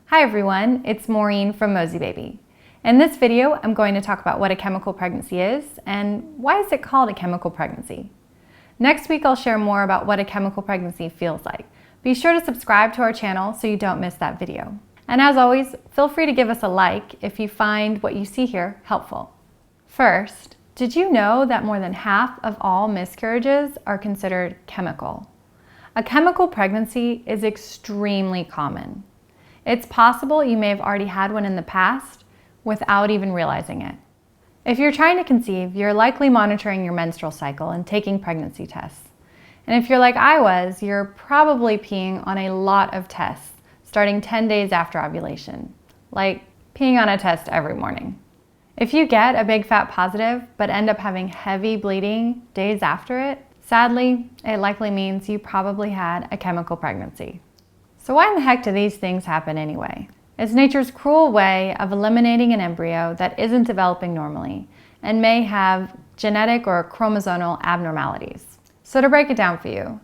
Hi everyone, it's Maureen from Mosie Baby. In this video, I'm going to talk about what a chemical pregnancy is and why is it called a chemical pregnancy. Next week, I'll share more about what a chemical pregnancy feels like. Be sure to subscribe to our channel so you don't miss that video. And as always, feel free to give us a like if you find what you see here helpful. First, did you know that more than half of all miscarriages are considered chemical? A chemical pregnancy is extremely common. It's possible you may have already had one in the past without even realizing it. If you're trying to conceive, you're likely monitoring your menstrual cycle and taking pregnancy tests. And if you're like I was, you're probably peeing on a lot of tests starting 10 days after ovulation, like peeing on a test every morning. If you get a big fat positive but end up having heavy bleeding days after it, sadly, it likely means you probably had a chemical pregnancy. So why in the heck do these things happen anyway? It's nature's cruel way of eliminating an embryo that isn't developing normally and may have genetic or chromosomal abnormalities. So to break it down for you,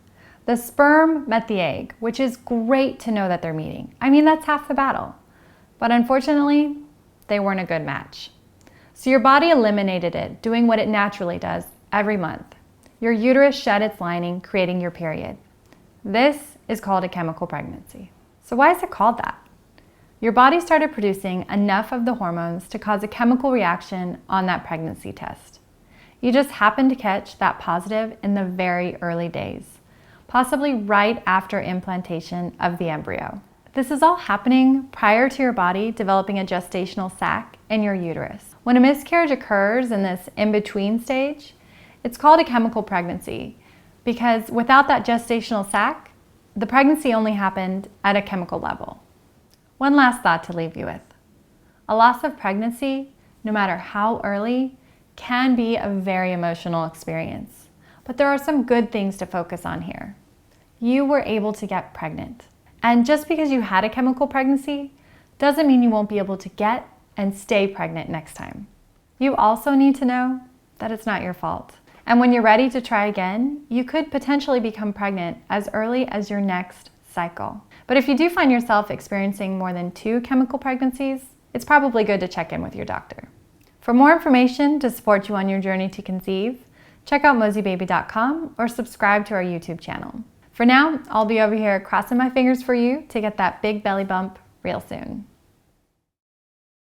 the sperm met the egg, which is great to know that they're meeting. I mean, that's half the battle. But unfortunately, they weren't a good match. So your body eliminated it, doing what it naturally does every month. Your uterus shed its lining, creating your period. This is called a chemical pregnancy. So why is it called that? Your body started producing enough of the hormones to cause a chemical reaction on that pregnancy test. You just happened to catch that positive in the very early days, possibly right after implantation of the embryo. This is all happening prior to your body developing a gestational sac in your uterus. When a miscarriage occurs in this in-between stage, it's called a chemical pregnancy because without that gestational sac, the pregnancy only happened at a chemical level. One last thought to leave you with. A loss of pregnancy, no matter how early, can be a very emotional experience. But there are some good things to focus on here. You were able to get pregnant. And just because you had a chemical pregnancy doesn't mean you won't be able to get and stay pregnant next time. You also need to know that it's not your fault. And when you're ready to try again, you could potentially become pregnant as early as your next cycle. But if you do find yourself experiencing more than 2 chemical pregnancies, it's probably good to check in with your doctor. For more information to support you on your journey to conceive, check out mosiebaby.com or subscribe to our YouTube channel. For now, I'll be over here crossing my fingers for you to get that big belly bump real soon.